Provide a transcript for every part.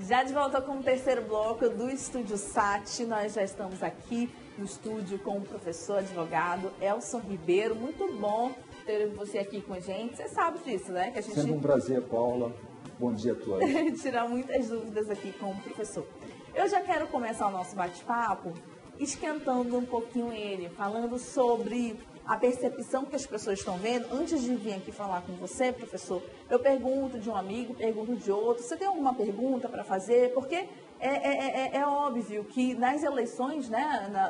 Já de volta com o terceiro bloco do Estúdio SAT, nós já estamos aqui no estúdio com o professor advogado Elson Ribeiro. Muito bom ter você aqui com a gente. Você sabe disso, né? Que a gente... Sempre um prazer, Paula. Bom dia a todos. Tirar muitas dúvidas aqui com o professor. Eu já quero começar o nosso bate-papo esquentando um pouquinho ele, falando sobre a percepção que as pessoas estão vendo. Antes de vir aqui falar com você, professor, eu pergunto de um amigo, pergunto de outro. Você tem alguma pergunta para fazer? Porque é óbvio que nas eleições, né,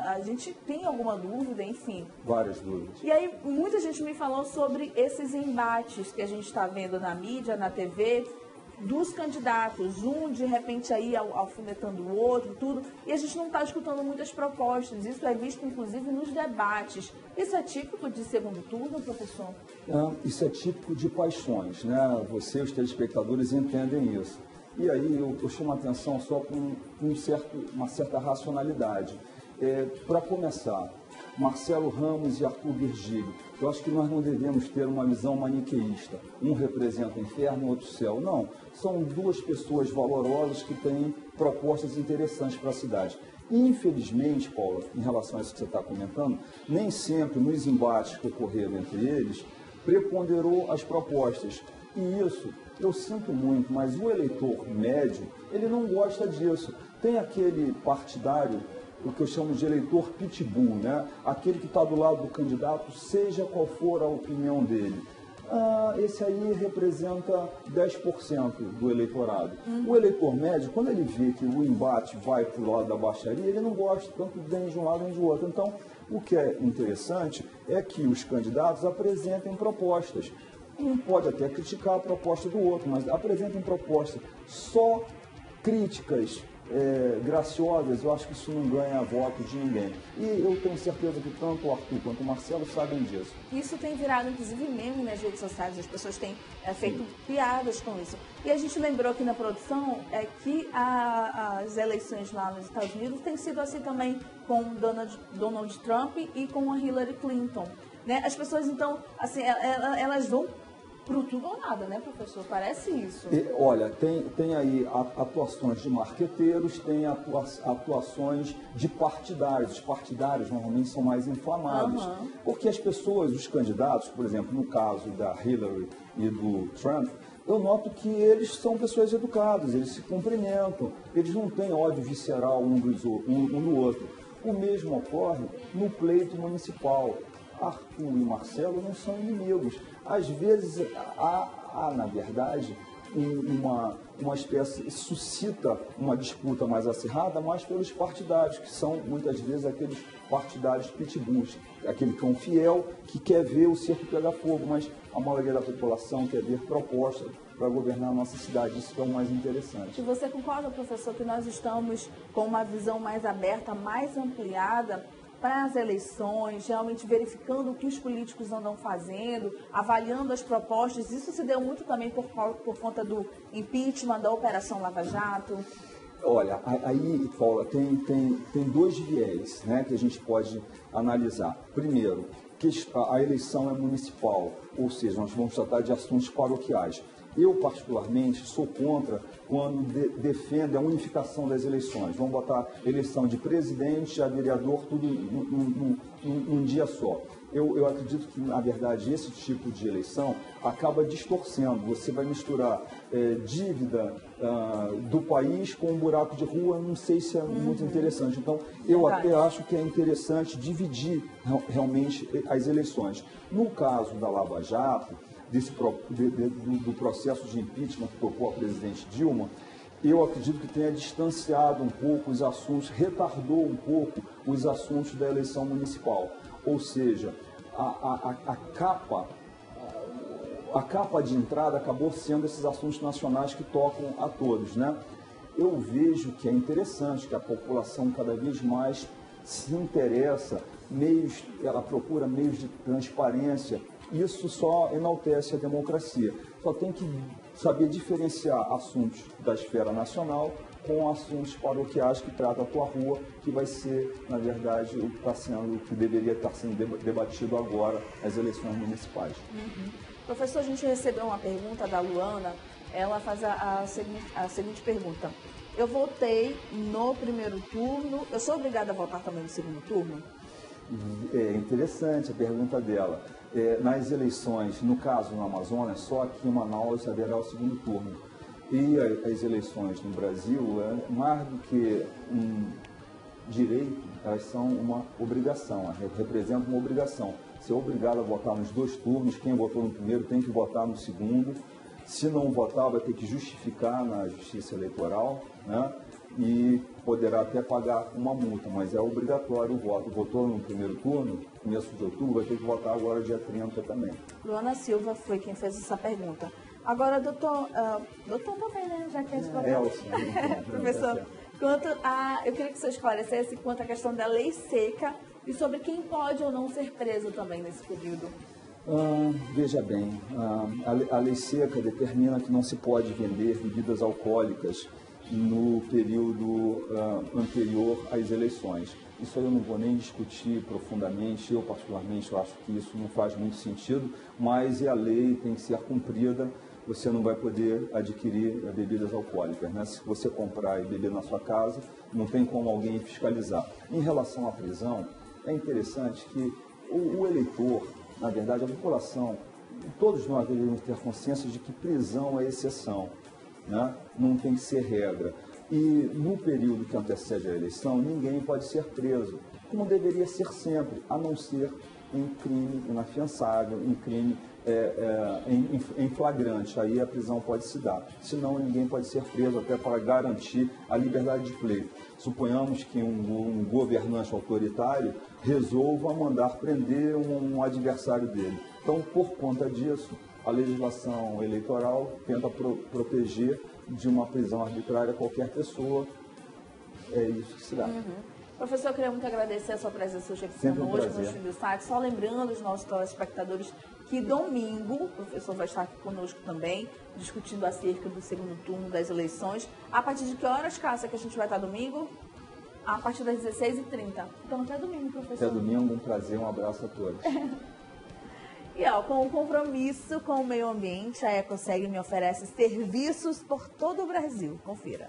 a gente tem alguma dúvida, enfim. Várias dúvidas. E aí, muita gente me falou sobre esses embates que a gente está vendo na mídia, na TV, dos candidatos, um de repente aí alfinetando o outro, tudo, e a gente não está escutando muitas propostas. Isso é visto inclusive nos debates. Isso é típico de segundo turno, professor? Isso é típico de paixões, né? Você, os telespectadores, entendem isso. E aí eu chamo a atenção só com uma certa racionalidade. Para começar, Marcelo Ramos e Arthur Virgílio, eu acho que nós não devemos ter uma visão maniqueísta. Um representa o inferno, o outro o céu. Não, são duas pessoas valorosas que têm propostas interessantes para a cidade. Infelizmente, Paula, em relação a isso que você está comentando, nem sempre nos embates que ocorreram entre eles, preponderou as propostas. E isso, eu sinto muito, mas o eleitor médio, ele não gosta disso. Tem aquele partidário, o que eu chamo de eleitor pitbull, né? Aquele que está do lado do candidato, seja qual for a opinião dele. Esse aí representa 10% do eleitorado. O eleitor médio, quando ele vê que o embate vai para o lado da baixaria, ele não gosta tanto nem de um lado nem de outro. Então, o que é interessante é que os candidatos apresentem propostas. Um pode até criticar a proposta do outro, mas apresentem propostas. Só críticas graciosas, eu acho que isso não ganha voto de ninguém. E eu tenho certeza que tanto o Arthur quanto o Marcelo sabem disso. Isso tem virado, inclusive, meme nas redes sociais. As pessoas têm feito piadas com isso. E a gente lembrou aqui na produção que as eleições lá nos Estados Unidos têm sido assim também com Donald Trump e com a Hillary Clinton. Né? As pessoas, então, assim, elas vão pro tudo ou nada, né, professor? Parece isso. Olha, tem aí atuações de marqueteiros, tem atuações de partidários. Os partidários normalmente são mais inflamados. Porque as pessoas, os candidatos, por exemplo, no caso da Hillary e do Trump, eu noto que eles são pessoas educadas, eles se cumprimentam, eles não têm ódio visceral um no outro. O mesmo ocorre no pleito municipal. Arthur e Marcelo não são inimigos. Às vezes há na verdade, uma espécie, suscita uma disputa mais acirrada, mas pelos partidários, que são muitas vezes aqueles partidários pitbulls, aquele cão fiel que quer ver o circo pegar fogo, mas a maioria da população quer ver propostas para governar a nossa cidade. Isso é o mais interessante. E você concorda, professor, que nós estamos com uma visão mais aberta, mais ampliada para as eleições, realmente verificando o que os políticos andam fazendo, avaliando as propostas? Isso se deu muito também por conta do impeachment, da Operação Lava Jato? Olha, aí, Paula, tem dois viés, né, que a gente pode analisar. Primeiro, que a eleição é municipal, ou seja, nós vamos tratar de assuntos paroquiais. Eu, particularmente, sou contra quando defende a unificação das eleições. Vamos botar eleição de presidente a vereador, tudo num dia só. Eu acredito que, na verdade, esse tipo de eleição acaba distorcendo. Você vai misturar dívida do país com um buraco de rua, não sei se é muito interessante. Então, eu até acho que é interessante dividir realmente as eleições. No caso da Lava Jato, do processo de impeachment que tocou a presidente Dilma, eu acredito que tenha distanciado um pouco os assuntos, retardou um pouco os assuntos da eleição municipal. Ou seja, a capa de entrada acabou sendo esses assuntos nacionais que tocam a todos, né? Eu vejo que é interessante que a população cada vez mais se interessa, ela procura meios de transparência. Isso só enaltece a democracia. Só tem que saber diferenciar assuntos da esfera nacional com assuntos paroquiais que tratam a tua rua, que vai ser, na verdade, o que deveria estar sendo debatido agora nas eleições municipais. Professor, a gente recebeu uma pergunta da Luana. Ela faz a seguinte pergunta. eu votei no primeiro turno, eu sou obrigada a votar também no segundo turno? É interessante a pergunta dela. Nas eleições, no caso no Amazonas, só aqui em Manaus haverá o segundo turno. E as eleições no Brasil, mais do que um direito, elas são uma obrigação, representam uma obrigação. Você é obrigado a votar nos 2 turnos, quem votou no primeiro tem que votar no segundo. Se não votar, vai ter que justificar na Justiça Eleitoral, né? E poderá até pagar uma multa, mas é obrigatório o voto. Votou no primeiro turno, começo de outubro, vai ter que votar agora dia 30 também. Luana Silva foi quem fez essa pergunta. Agora, doutor também, né? Já que é de professor, eu queria que você esclarecesse quanto à questão da lei seca e sobre quem pode ou não ser preso também nesse período. Veja bem, a lei seca determina que não se pode vender bebidas alcoólicas no período anterior às eleições. Isso aí eu não vou nem discutir profundamente, eu particularmente eu acho que isso não faz muito sentido, mas a lei tem que ser cumprida, você não vai poder adquirir bebidas alcoólicas, né? Se você comprar e beber na sua casa, não tem como alguém fiscalizar. Em relação à prisão, é interessante que o eleitor, na verdade, a população, todos nós devemos ter consciência de que prisão é exceção, né? Não tem que ser regra. E no período que antecede a eleição, ninguém pode ser preso, como deveria ser sempre, a não ser em crime inafiançável, em crime em flagrante. Aí a prisão pode se dar. Senão, ninguém pode ser preso até para garantir a liberdade de pleito. Suponhamos que um governante autoritário resolva mandar prender um adversário dele. Então, por conta disso, a legislação eleitoral tenta proteger de uma prisão arbitrária qualquer pessoa. É isso que se dá. Professor, eu queria muito agradecer a sua presença hoje aqui conosco no Estúdio Site. Só lembrando os nossos telespectadores que domingo o professor vai estar aqui conosco também, discutindo acerca do segundo turno das eleições. A partir de que horas, Cássia, que a gente vai estar domingo? A partir das 16h30. Então, até domingo, professor. Até domingo, um prazer, um abraço a todos. E com o compromisso com o meio ambiente, a Ecoseg me oferece serviços por todo o Brasil. Confira.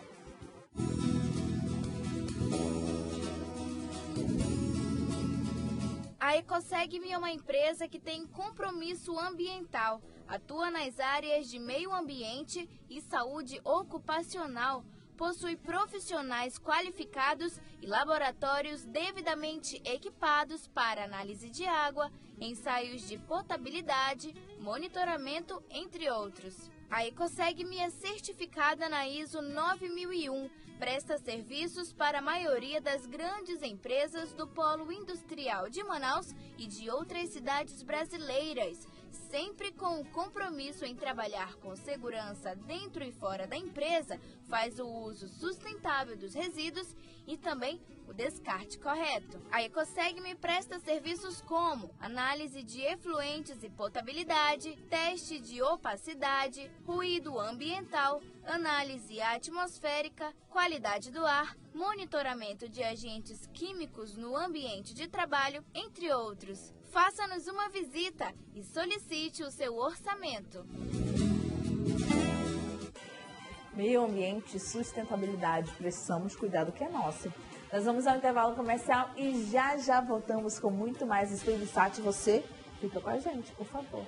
A Ecoseg é uma empresa que tem compromisso ambiental, atua nas áreas de meio ambiente e saúde ocupacional, possui profissionais qualificados e laboratórios devidamente equipados para análise de água, ensaios de potabilidade, monitoramento, entre outros. A Ecoseg é certificada na ISO 9001, presta serviços para a maioria das grandes empresas do polo industrial de Manaus e de outras cidades brasileiras, sempre com o compromisso em trabalhar com segurança dentro e fora da empresa, faz o uso sustentável dos resíduos e também o descarte correto. A Ecoseg presta serviços como análise de efluentes e potabilidade, teste de opacidade, ruído ambiental, análise atmosférica, qualidade do ar, monitoramento de agentes químicos no ambiente de trabalho, entre outros. Faça-nos uma visita e solicite o seu orçamento. Meio ambiente e sustentabilidade, precisamos cuidar do que é nosso. Nós vamos ao intervalo comercial e já voltamos com muito mais Estúdio Sat. Você fica com a gente, por favor.